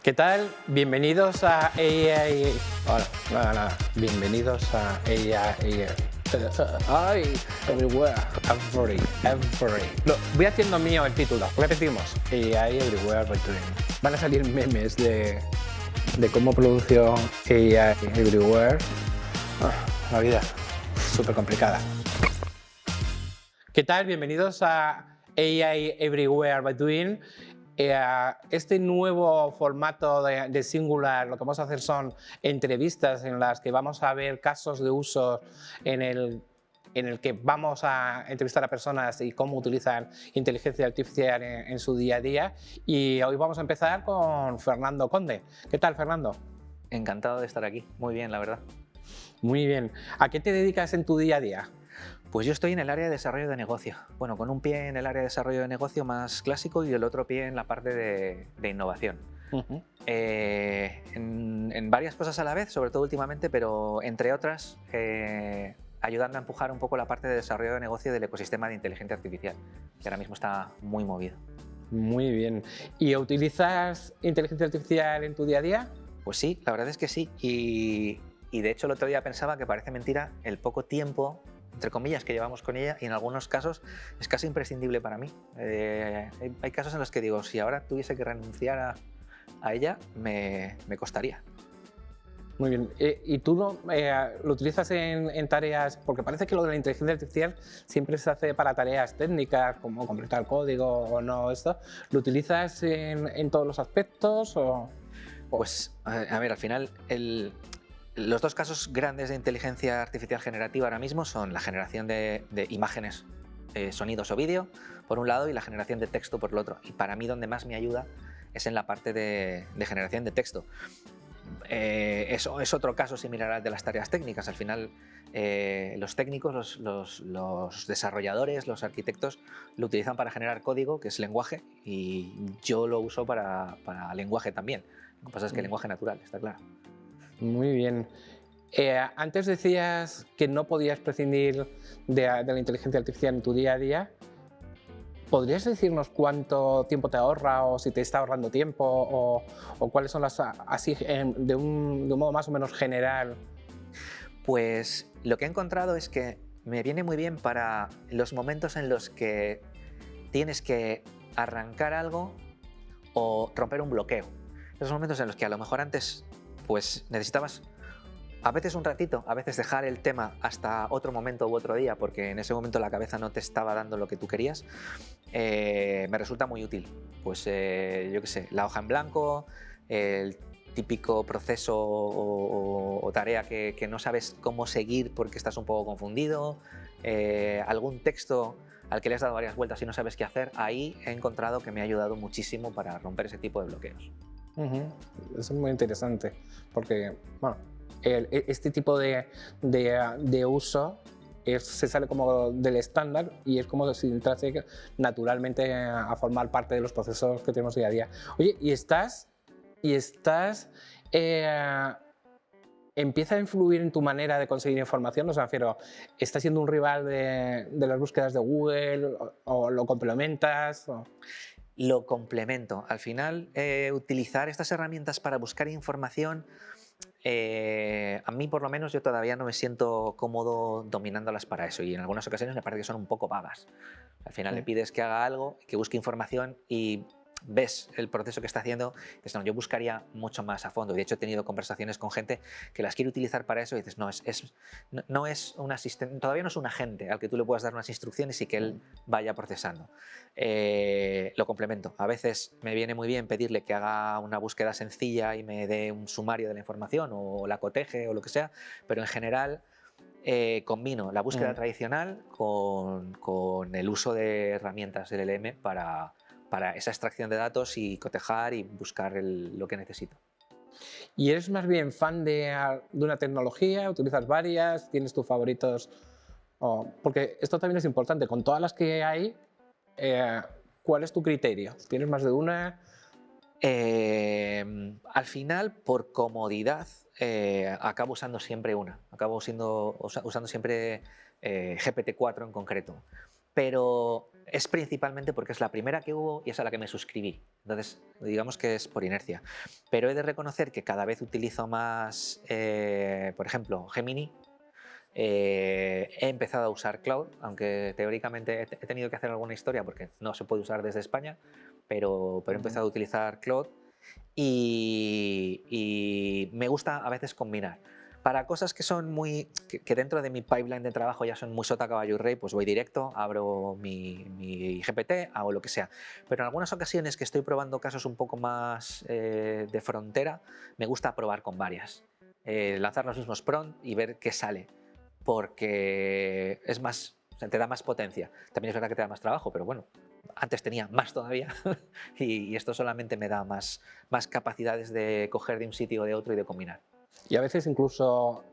¿Qué tal? Bienvenidos a AI. Hola, nada. Bienvenidos a AI. Ay, everywhere, every. No, voy haciendo mío el título. Repetimos. AI everywhere, between. Van a salir memes de cómo pronuncio AI everywhere. La vida, súper complicada. ¿Qué tal? Bienvenidos a AI Everywhere Between. Este nuevo formato de Singular, lo que vamos a hacer son entrevistas en las que vamos a ver casos de uso en el que vamos a entrevistar a personas y cómo utilizan inteligencia artificial en su día a día. Y hoy vamos a empezar con Fernando Conde. ¿Qué tal, Fernando? Encantado de estar aquí. Muy bien, la verdad. Muy bien. ¿A qué te dedicas en tu día a día? Pues yo estoy en el área de desarrollo de negocio. Bueno, con un pie en el área de desarrollo de negocio más clásico y el otro pie en la parte de innovación. En varias cosas a la vez, sobre todo últimamente, pero entre otras, ayudando a empujar un poco la parte de desarrollo de negocio del ecosistema de inteligencia artificial, que ahora mismo está muy movido. Muy bien. ¿Y utilizas inteligencia artificial en tu día a día? Pues sí, la verdad es que sí. Y de hecho el otro día pensaba que parece mentira el poco tiempo, entre comillas, que llevamos con ella, y en algunos casos es casi imprescindible para mí. Hay casos en los que digo, si ahora tuviese que renunciar a ella, me costaría. Muy bien. ¿Y tú lo utilizas en tareas? Porque parece que lo de la inteligencia artificial siempre se hace para tareas técnicas, como completar código o no esto. ¿Lo utilizas en todos los aspectos? Pues, a ver, al final, los dos casos grandes de inteligencia artificial generativa ahora mismo son la generación de imágenes, sonidos o vídeo, por un lado, y la generación de texto por el otro. Y para mí donde más me ayuda es en la parte de generación de texto. Eso es otro caso similar al de las tareas técnicas. Al final, los técnicos, los desarrolladores, los arquitectos lo utilizan para generar código, que es lenguaje, y yo lo uso para lenguaje también. Lo que pasa es que lenguaje natural, está claro. Muy bien. Antes decías que no podías prescindir de la inteligencia artificial en tu día a día. ¿Podrías decirnos cuánto tiempo te ahorra o si te está ahorrando tiempo o cuáles son las, así de un modo más o menos general? Pues lo que he encontrado es que me viene muy bien para los momentos en los que tienes que arrancar algo o romper un bloqueo. Esos momentos en los que a lo mejor antes pues necesitabas a veces un ratito, a veces dejar el tema hasta otro momento u otro día, porque en ese momento la cabeza no te estaba dando lo que tú querías, me resulta muy útil. Pues yo qué sé, la hoja en blanco, el típico proceso o tarea que no sabes cómo seguir porque estás un poco confundido, algún texto al que le has dado varias vueltas y no sabes qué hacer, ahí he encontrado que me ha ayudado muchísimo para romper ese tipo de bloqueos. Eso es muy interesante porque, bueno, este tipo de uso se sale como del estándar y es como si entrase naturalmente a formar parte de los procesos que tenemos día a día. Oye, eh, ¿empieza a influir en tu manera de conseguir información? O sea, refiero, ¿estás siendo un rival de las búsquedas de Google o lo complementas? Lo complemento. Al final, utilizar estas herramientas para buscar información, a mí por lo menos yo todavía no me siento cómodo dominándolas para eso y en algunas ocasiones me parece que son un poco vagas. Al final le pides que haga algo, que busque información y ves el proceso que está haciendo, dices, no, yo buscaría mucho más a fondo. De hecho, he tenido conversaciones con gente que las quiere utilizar para eso y dices, no es un asistente, todavía no es un agente al que tú le puedas dar unas instrucciones y que él vaya procesando. Lo complemento. A veces me viene muy bien pedirle que haga una búsqueda sencilla y me dé un sumario de la información o la coteje o lo que sea, pero en general combino la búsqueda tradicional con el uso de herramientas del LLM para esa extracción de datos y cotejar y buscar lo que necesito. ¿Y eres más bien fan de una tecnología? ¿Utilizas varias? ¿Tienes tus favoritos? Porque esto también es importante. Con todas las que hay, ¿cuál es tu criterio? ¿Tienes más de una? Al final, por comodidad, acabo usando siempre una. Acabo usando siempre GPT-4 en concreto. Pero es principalmente porque es la primera que hubo y es a la que me suscribí. Entonces, digamos que es por inercia. Pero he de reconocer que cada vez utilizo más, por ejemplo, Gemini. He empezado a usar Cloud, aunque teóricamente he tenido que hacer alguna historia porque no se puede usar desde España, pero he empezado a utilizar Cloud y me gusta a veces combinar. Para cosas que son que dentro de mi pipeline de trabajo ya son muy sota, caballo y rey, pues voy directo, abro mi GPT, hago lo que sea. Pero en algunas ocasiones que estoy probando casos un poco más de frontera, me gusta probar con varias. Lanzar los mismos prompts y ver qué sale, porque es más, o sea, te da más potencia. También es verdad que te da más trabajo, pero bueno, antes tenía más todavía y esto solamente me da más capacidades de coger de un sitio o de otro y de combinar. Y a veces incluso,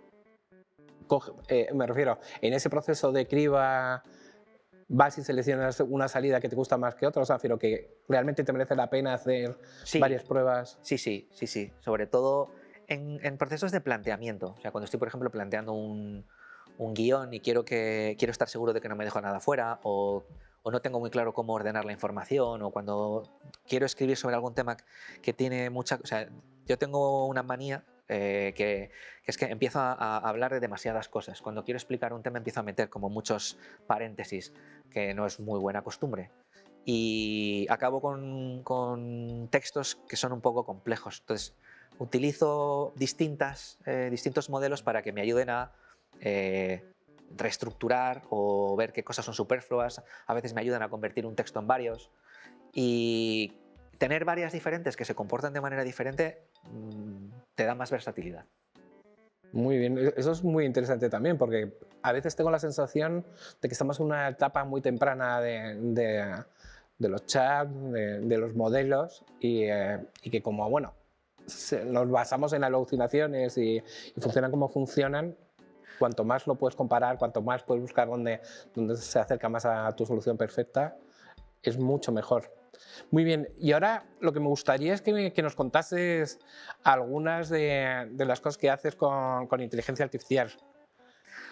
me refiero, en ese proceso de criba vas y seleccionas una salida que te gusta más que otra, o sea, pero que realmente te merece la pena hacer varias pruebas. Sí. Sobre todo en procesos de planteamiento. O sea, cuando estoy, por ejemplo, planteando un guión y quiero estar seguro de que no me dejo nada fuera, o no tengo muy claro cómo ordenar la información, o cuando quiero escribir sobre algún tema que tiene mucha... O sea, yo tengo una manía que es que empiezo a hablar de demasiadas cosas. Cuando quiero explicar un tema empiezo a meter como muchos paréntesis, que no es muy buena costumbre. Y acabo con textos que son un poco complejos. Entonces, utilizo distintos modelos para que me ayuden a reestructurar o ver qué cosas son superfluas. A veces me ayudan a convertir un texto en varios. Y tener varias diferentes que se comportan de manera diferente te da más versatilidad. Muy bien, eso es muy interesante también, porque a veces tengo la sensación de que estamos en una etapa muy temprana de los chats, de los modelos, y que como, bueno, nos basamos en alucinaciones y funcionan como funcionan, cuanto más lo puedes comparar, cuanto más puedes buscar dónde se acerca más a tu solución perfecta, es mucho mejor. Muy bien, y ahora lo que me gustaría es que nos contases algunas de las cosas que haces con inteligencia artificial.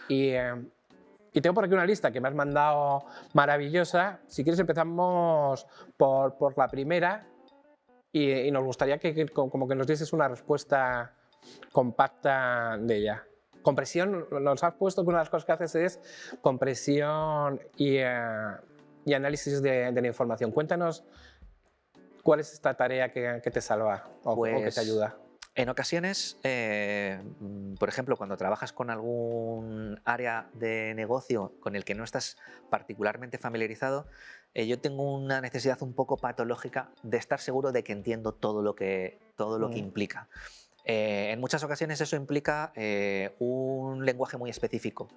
Y tengo por aquí una lista que me has mandado maravillosa. Si quieres empezamos por la primera y nos gustaría como que nos dieses una respuesta compacta de ella. Compresión, nos has puesto que una de las cosas que haces es compresión y análisis de la información. Cuéntanos cuál es esta tarea que te salva o que te ayuda. En ocasiones, por ejemplo, cuando trabajas con algún área de negocio con el que no estás particularmente familiarizado, yo tengo una necesidad un poco patológica de estar seguro de que entiendo todo lo que implica. En muchas ocasiones eso implica un lenguaje muy específico,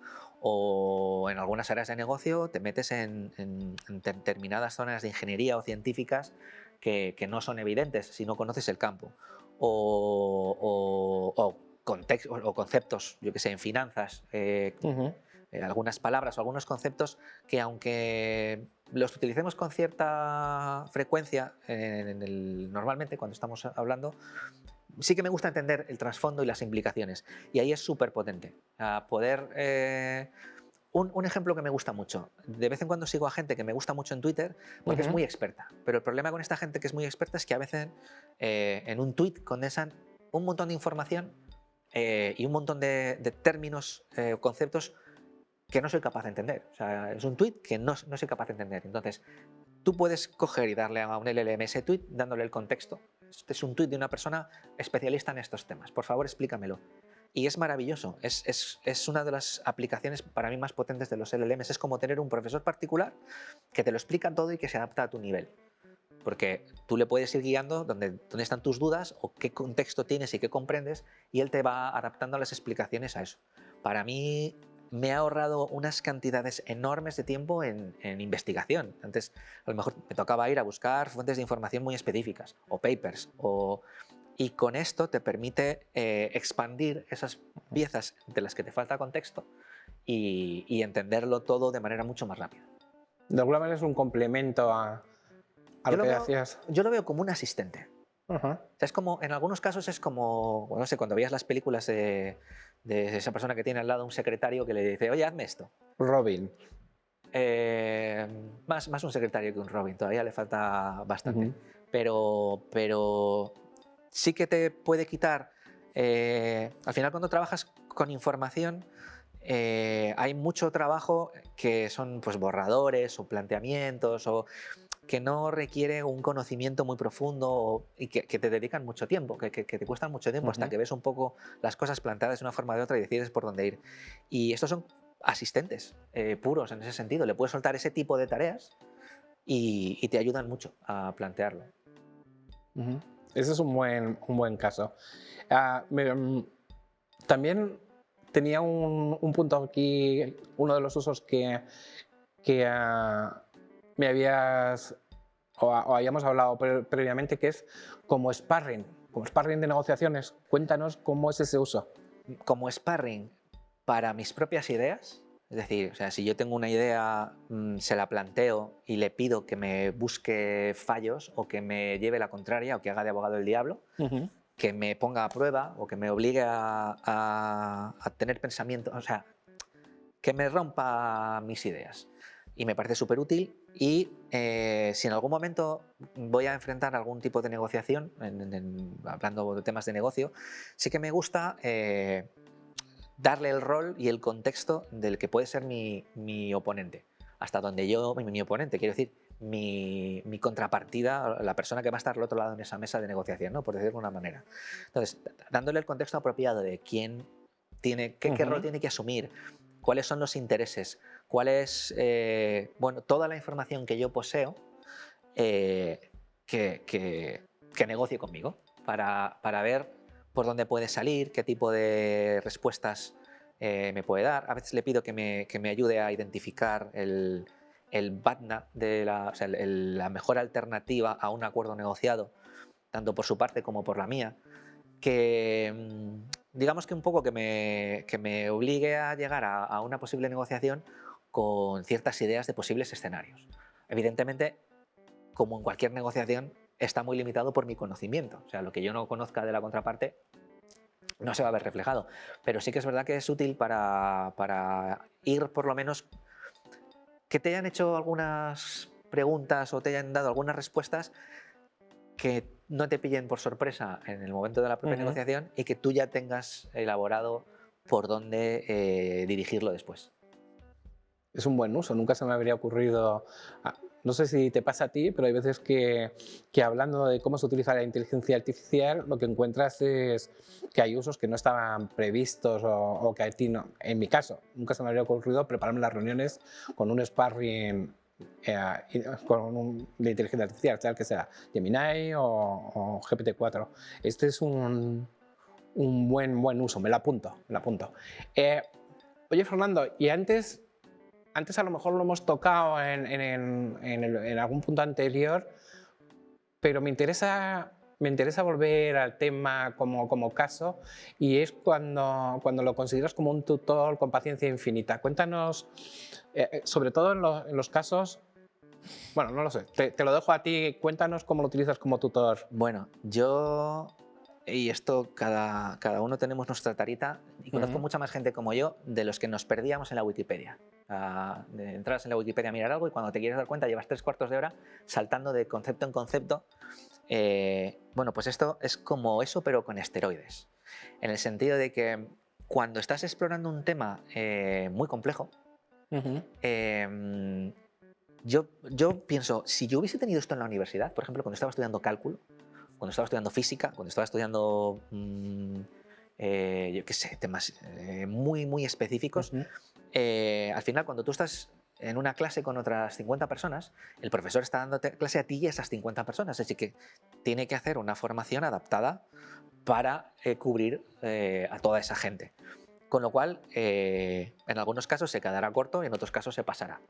o en algunas áreas de negocio te metes en determinadas zonas de ingeniería o científicas que no son evidentes si no conoces el campo, o conceptos, yo que sé, en finanzas, algunas palabras o algunos conceptos que, aunque los utilicemos con cierta frecuencia normalmente cuando estamos hablando, sí que me gusta entender el trasfondo y las implicaciones, y ahí es súper potente poder... Un ejemplo que me gusta mucho, de vez en cuando sigo a gente que me gusta mucho en Twitter porque es muy experta, pero el problema con esta gente que es muy experta es que a veces en un tweet condensan un montón de información y un montón de términos, conceptos que no soy capaz de entender. O sea, es un tweet que no soy capaz de entender. Entonces, tú puedes coger y darle a un LLM ese tweet dándole el contexto. Este es un tweet de una persona especialista en estos temas. Por favor, explícamelo. Y es maravilloso. Es una de las aplicaciones para mí más potentes de los LLMs. Es como tener un profesor particular que te lo explica todo y que se adapta a tu nivel. Porque tú le puedes ir guiando dónde están tus dudas o qué contexto tienes y qué comprendes, y él te va adaptando las explicaciones a eso. Para mí me ha ahorrado unas cantidades enormes de tiempo en investigación. Antes a lo mejor me tocaba ir a buscar fuentes de información muy específicas o papers, y con esto te permite expandir esas piezas de las que te falta contexto y entenderlo todo de manera mucho más rápida. De alguna manera es un complemento a lo que hacías. Yo lo veo como un asistente. O sea, es como, en algunos casos es como, no sé, cuando veías las películas de esa persona que tiene al lado un secretario que le dice, oye, hazme esto. Robin. Más un secretario que un Robin, todavía le falta bastante. Pero sí que te puede quitar, al final cuando trabajas con información, hay mucho trabajo que son pues borradores o planteamientos o que no requiere un conocimiento muy profundo y que te dedican mucho tiempo, que te cuestan mucho tiempo hasta que ves un poco las cosas planteadas de una forma o de otra y decides por dónde ir. Y estos son asistentes puros en ese sentido. Le puedes soltar ese tipo de tareas y te ayudan mucho a plantearlo. Ese es un buen caso. También tenía un punto aquí, uno de los usos que me habías o habíamos hablado previamente, que es como sparring de negociaciones. Cuéntanos cómo es ese uso. Como sparring para mis propias ideas, es decir, o sea, si yo tengo una idea, se la planteo y le pido que me busque fallos o que me lleve la contraria o que haga de abogado del diablo, que me ponga a prueba o que me obligue a tener pensamiento, o sea, que me rompa mis ideas. Y me parece súper útil y si en algún momento voy a enfrentar algún tipo de negociación, hablando de temas de negocio, sí que me gusta darle el rol y el contexto del que puede ser mi oponente. Hasta donde mi oponente, quiero decir, mi contrapartida, la persona que va a estar al otro lado en esa mesa de negociación, ¿no? Por decirlo de alguna manera. Entonces, dándole el contexto apropiado de quién tiene, qué rol tiene que asumir, cuáles son los intereses, cuál es bueno, toda la información que yo poseo que negocie conmigo para ver por dónde puede salir, qué tipo de respuestas me puede dar. A veces le pido que me ayude a identificar el BATNA, o sea, la mejor alternativa a un acuerdo negociado, tanto por su parte como por la mía, que digamos que un poco que me obligue a llegar a una posible negociación con ciertas ideas de posibles escenarios. Evidentemente, como en cualquier negociación, está muy limitado por mi conocimiento. O sea, lo que yo no conozca de la contraparte no se va a ver reflejado. Pero sí que es verdad que es útil para ir por lo menos que te hayan hecho algunas preguntas o te hayan dado algunas respuestas que no te pillen por sorpresa en el momento de la propia negociación y que tú ya tengas elaborado por dónde dirigirlo después. Es un buen uso, nunca se me habría ocurrido. No sé si te pasa a ti, pero hay veces que hablando de cómo se utiliza la inteligencia artificial, lo que encuentras es que hay usos que no estaban previstos o que a ti no. En mi caso, nunca se me habría ocurrido prepararme las reuniones con un sparring de inteligencia artificial, sea el que sea, Gemini o GPT-4. Este es un buen uso, me lo apunto. Oye, Fernando, y antes a lo mejor lo hemos tocado en algún punto anterior, pero me interesa volver al tema como caso, y es cuando lo consideras como un tutor con paciencia infinita. Cuéntanos, sobre todo en los casos, bueno, no lo sé, te lo dejo a ti, cuéntanos cómo lo utilizas como tutor. Bueno, y esto cada uno tenemos nuestra tarita, y conozco mucha más gente como yo de los que nos perdíamos en la Wikipedia. Entras en la Wikipedia a mirar algo y cuando te quieres dar cuenta llevas 3/4 de hora saltando de concepto en concepto. Bueno, pues esto es como eso, pero con esteroides. En el sentido de que cuando estás explorando un tema muy complejo, yo pienso, si yo hubiese tenido esto en la universidad, por ejemplo, cuando estaba estudiando cálculo, cuando estaba estudiando física, cuando estaba estudiando, yo qué sé, temas muy específicos, al final cuando tú estás en una clase con otras 50 personas, el profesor está dando clase a ti y a esas 50 personas, así que tiene que hacer una formación adaptada para cubrir a toda esa gente. Con lo cual, en algunos casos se quedará corto y en otros casos se pasará.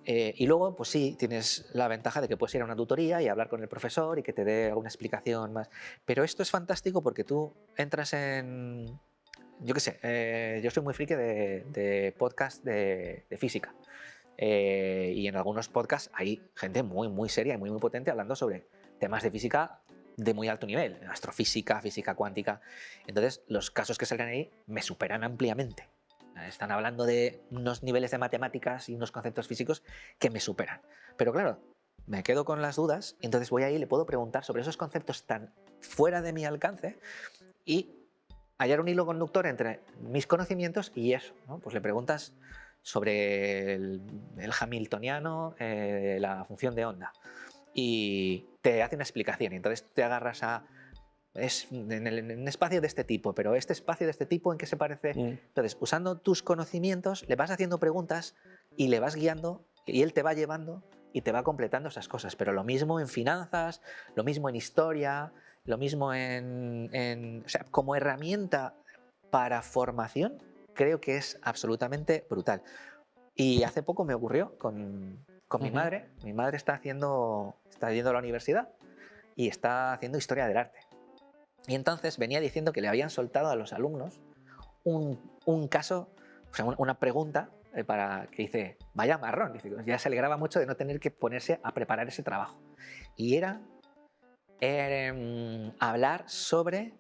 Y luego, pues sí, tienes la ventaja de que puedes ir a una tutoría y hablar con el profesor y que te dé alguna explicación más. Pero esto es fantástico porque tú entras en... Yo qué sé, yo soy muy friki de podcast de física. Y en algunos podcasts hay gente muy seria y muy potente hablando sobre temas de física de muy alto nivel, astrofísica, física cuántica. Entonces, los casos que salen ahí me superan ampliamente. Están hablando de unos niveles de matemáticas y unos conceptos físicos que me superan. Pero claro, me quedo con las dudas y entonces voy ahí y le puedo preguntar sobre esos conceptos tan fuera de mi alcance y hallar un hilo conductor entre mis conocimientos y eso, ¿no? Pues le preguntas sobre el hamiltoniano, la función de onda, y te hace una explicación y entonces te agarras a... Es en un espacio de este tipo, pero este espacio de este tipo, ¿en qué se parece? Entonces, usando tus conocimientos, le vas haciendo preguntas y le vas guiando y él te va llevando y te va completando esas cosas. Pero lo mismo en finanzas, lo mismo en historia, lo mismo o sea, como herramienta para formación, creo que es absolutamente brutal. Y hace poco me ocurrió con mi madre. Mi madre está yendo a la universidad y está haciendo historia del arte. Y entonces venía diciendo que le habían soltado a los alumnos un caso, o sea, una pregunta para que dice, vaya marrón, dice, ya se alegraba mucho de no tener que ponerse a preparar ese trabajo. Y era hablar sobre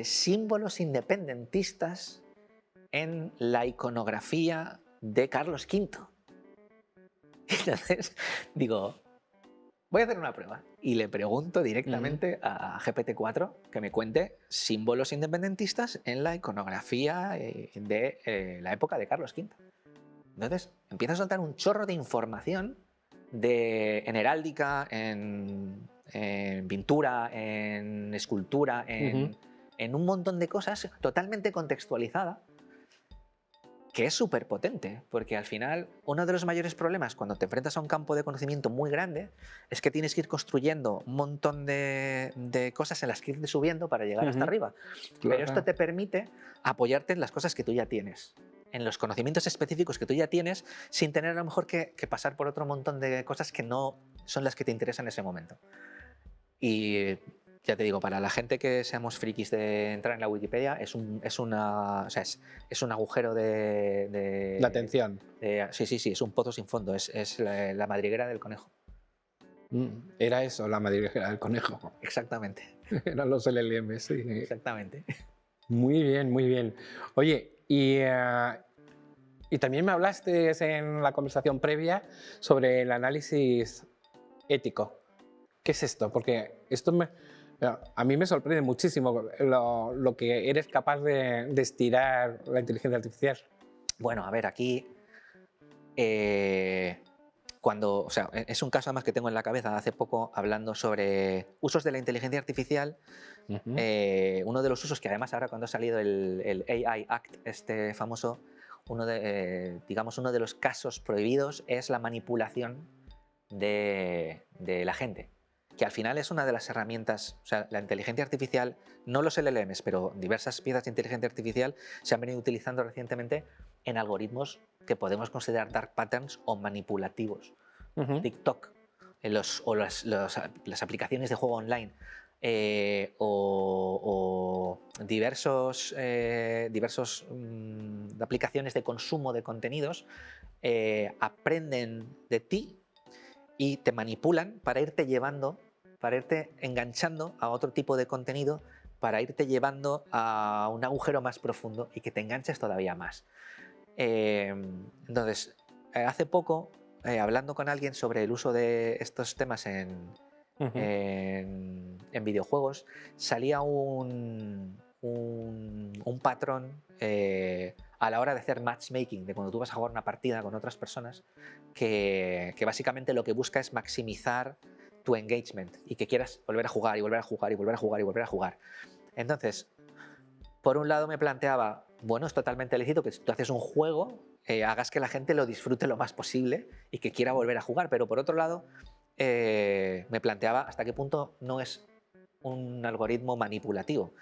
símbolos independentistas en la iconografía de Carlos V. Entonces digo, voy a hacer una prueba y le pregunto directamente a GPT-4 que me cuente símbolos independentistas en la iconografía de la época de Carlos V. Entonces empieza a soltar un chorro de información en heráldica, en pintura, en escultura, en un montón de cosas totalmente contextualizada, que es súper potente, porque al final uno de los mayores problemas cuando te enfrentas a un campo de conocimiento muy grande es que tienes que ir construyendo un montón de cosas en las que ir subiendo para llegar hasta arriba. Claro. Pero esto te permite apoyarte en las cosas que tú ya tienes, en los conocimientos específicos que tú ya tienes, sin tener a lo mejor que pasar por otro montón de cosas que no son las que te interesan en ese momento. Y ya te digo, para la gente que seamos frikis de entrar en la Wikipedia, es un agujero de La atención. Sí, es un pozo sin fondo, es la madriguera del conejo. Era eso, la madriguera del conejo. Exactamente. Eran los LLM, sí. Exactamente. Muy bien, muy bien. Oye, y también me hablaste en la conversación previa sobre el análisis ético. ¿Qué es esto? Porque a mí me sorprende muchísimo lo que eres capaz de estirar la inteligencia artificial. Bueno, a ver, aquí o sea, es un caso además que tengo en la cabeza hace poco hablando sobre usos de la inteligencia artificial. Uno de los usos que además ahora cuando ha salido el AI Act, este famoso, uno de los casos prohibidos es la manipulación de la gente, que al final es una de las herramientas, o sea, la inteligencia artificial, no los LLMs, pero diversas piezas de inteligencia artificial se han venido utilizando recientemente en algoritmos que podemos considerar dark patterns o manipulativos. TikTok, las aplicaciones de juego online, o diversos aplicaciones de consumo de contenidos aprenden de ti y te manipulan para irte enganchando a otro tipo de contenido, para irte llevando a un agujero más profundo y que te enganches todavía más. Entonces, hace poco, hablando con alguien sobre el uso de estos temas en videojuegos, salía un patrón a la hora de hacer matchmaking, de cuando tú vas a jugar una partida con otras personas, que básicamente lo que busca es maximizar tu engagement y que quieras volver a jugar y volver a jugar y volver a jugar y volver a jugar. Entonces, por un lado me planteaba, bueno, es totalmente lícito que si tú haces un juego, hagas que la gente lo disfrute lo más posible y que quiera volver a jugar, pero por otro lado me planteaba hasta qué punto no es un algoritmo manipulativo.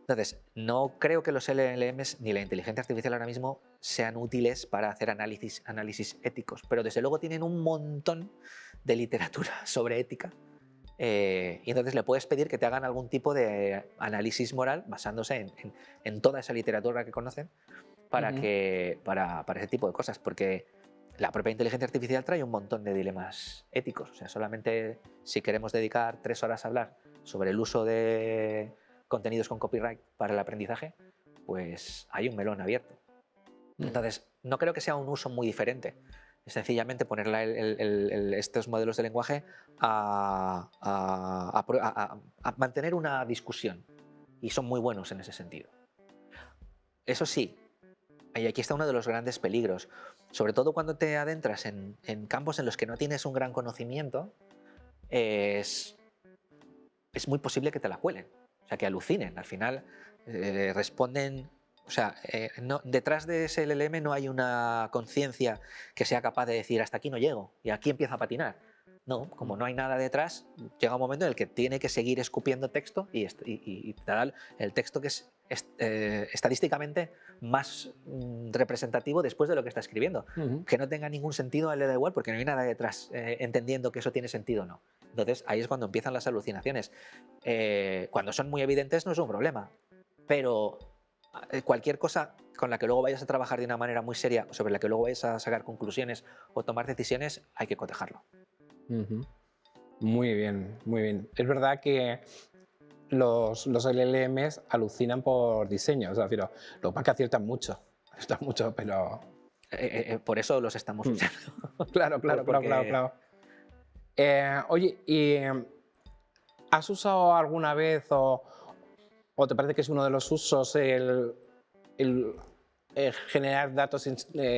Entonces, no creo que los LLMs ni la inteligencia artificial ahora mismo sean útiles para hacer análisis éticos, pero desde luego tienen un montón de literatura sobre ética. Y entonces le puedes pedir que te hagan algún tipo de análisis moral basándose en toda esa literatura que conocen para ese tipo de cosas, porque la propia inteligencia artificial trae un montón de dilemas éticos. O sea, solamente si queremos dedicar 3 horas a hablar sobre el uso de contenidos con copyright para el aprendizaje, pues hay un melón abierto. Entonces, no creo que sea un uso muy diferente. Es sencillamente ponerle estos modelos de lenguaje a mantener una discusión. Y son muy buenos en ese sentido. Eso sí, y aquí está uno de los grandes peligros. Sobre todo cuando te adentras en campos en los que no tienes un gran conocimiento, es muy posible que te la cuelen. O sea, que alucinen. Al final responden. O sea, detrás de ese LLM no hay una conciencia que sea capaz de decir hasta aquí no llego y aquí empieza a patinar. No, como no hay nada detrás, llega un momento en el que tiene que seguir escupiendo texto y te da el texto que es estadísticamente más representativo después de lo que está escribiendo. Que no tenga ningún sentido, a él le da igual porque no hay nada detrás entendiendo que eso tiene sentido o no. Entonces ahí es cuando empiezan las alucinaciones. Cuando son muy evidentes no es un problema, pero cualquier cosa con la que luego vayas a trabajar de una manera muy seria, sobre la que luego vayas a sacar conclusiones o tomar decisiones, hay que cotejarlo. Muy bien, muy bien. Es verdad que los LLMs alucinan por diseño, o sea, lo que pasa es que aciertan mucho, pero... por eso los estamos usando. Claro. Oye, ¿y has usado alguna vez o te parece que es uno de los usos el generar datos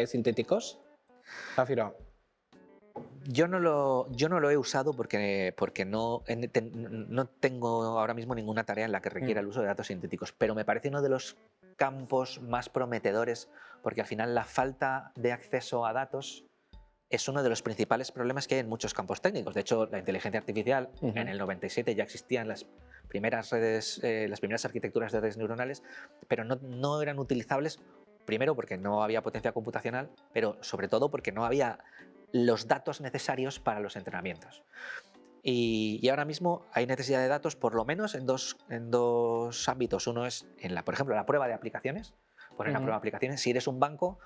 sintéticos? Yo no lo he usado porque no tengo ahora mismo ninguna tarea en la que requiera el uso de datos sintéticos, pero me parece uno de los campos más prometedores porque al final la falta de acceso a datos es uno de los principales problemas que hay en muchos campos técnicos. De hecho, la inteligencia artificial en el 97 ya existían las primeras redes, las primeras arquitecturas de redes neuronales, pero no eran utilizables, primero porque no había potencia computacional, pero sobre todo porque no había los datos necesarios para los entrenamientos. Y ahora mismo hay necesidad de datos por lo menos en dos ámbitos. Uno es, por ejemplo, la prueba de aplicaciones. Poner a prueba de aplicaciones. Si eres un banco,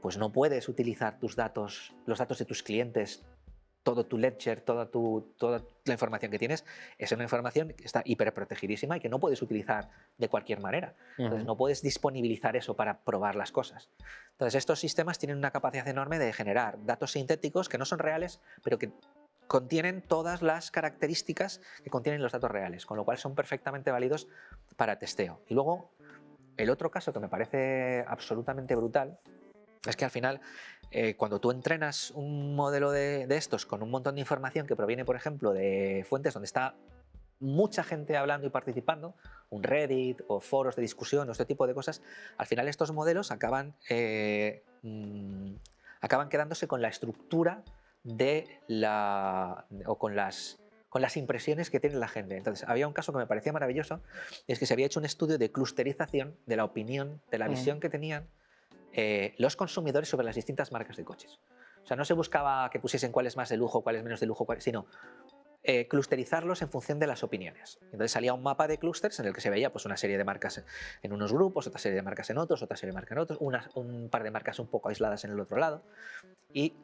pues no puedes utilizar tus datos, los datos de tus clientes, todo tu ledger, toda la información que tienes, es una información que está hiperprotegidísima y que no puedes utilizar de cualquier manera. Entonces no puedes disponibilizar eso para probar las cosas. Entonces estos sistemas tienen una capacidad enorme de generar datos sintéticos que no son reales, pero que contienen todas las características que contienen los datos reales, con lo cual son perfectamente válidos para testeo. Y luego, el otro caso que me parece absolutamente brutal es que al final, cuando tú entrenas un modelo de estos con un montón de información que proviene, por ejemplo, de fuentes donde está mucha gente hablando y participando, un Reddit o foros de discusión o este tipo de cosas, al final estos modelos acaban quedándose con la estructura o con las impresiones que tiene la gente. Entonces, había un caso que me parecía maravilloso, y es que se había hecho un estudio de clusterización de la opinión, de la visión que tenían los consumidores sobre las distintas marcas de coches. O sea, no se buscaba que pusiesen cuál es más de lujo, cuál es menos de lujo, sino clusterizarlos en función de las opiniones. Entonces salía un mapa de clústeres en el que se veía pues, una serie de marcas en unos grupos, otra serie de marcas en otros, otra serie de marcas en otros, un par de marcas un poco aisladas en el otro lado. Y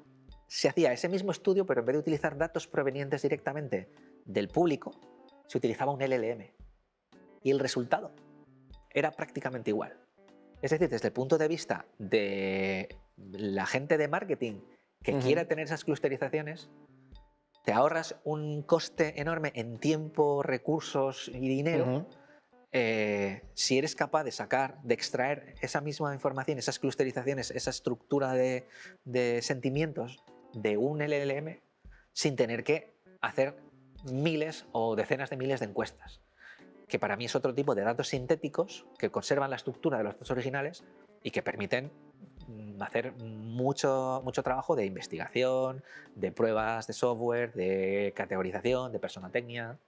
se hacía ese mismo estudio, pero en vez de utilizar datos provenientes directamente del público, se utilizaba un LLM. Y el resultado era prácticamente igual. Es decir, desde el punto de vista de la gente de marketing que quiera tener esas clusterizaciones, te ahorras un coste enorme en tiempo, recursos y dinero si eres capaz de extraer esa misma información, esas clusterizaciones, esa estructura de sentimientos de un LLM sin tener que hacer miles o decenas de miles de encuestas, que para mí es otro tipo de datos sintéticos que conservan la estructura de los datos originales y que permiten hacer mucho trabajo de investigación, de pruebas de software, de categorización, de personotecnia.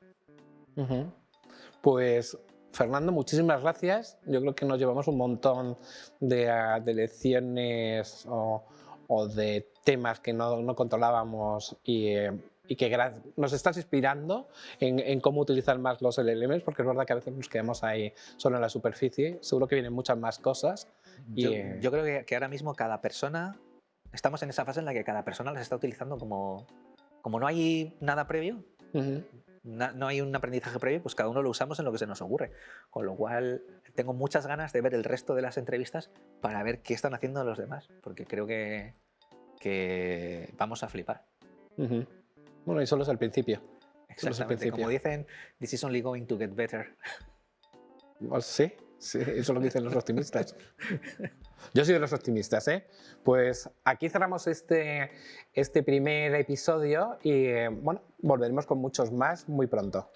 Pues Fernando, muchísimas gracias. Yo creo que nos llevamos un montón de lecciones o de temas que no controlábamos y que nos estás inspirando en cómo utilizar más los LLMs, porque es verdad que a veces nos quedamos ahí solo en la superficie. Seguro que vienen muchas más cosas. Yo creo que ahora mismo cada persona, estamos en esa fase en la que cada persona las está utilizando como no hay nada previo, no hay un aprendizaje previo, pues cada uno lo usamos en lo que se nos ocurre. Con lo cual, tengo muchas ganas de ver el resto de las entrevistas para ver qué están haciendo los demás, porque creo que vamos a flipar. Bueno, y solo es el principio. Exactamente, como dicen, this is only going to get better. Pues sí, eso es lo que dicen los optimistas. Yo soy de los optimistas, ¿eh? Pues aquí cerramos este primer episodio y bueno, volveremos con muchos más muy pronto.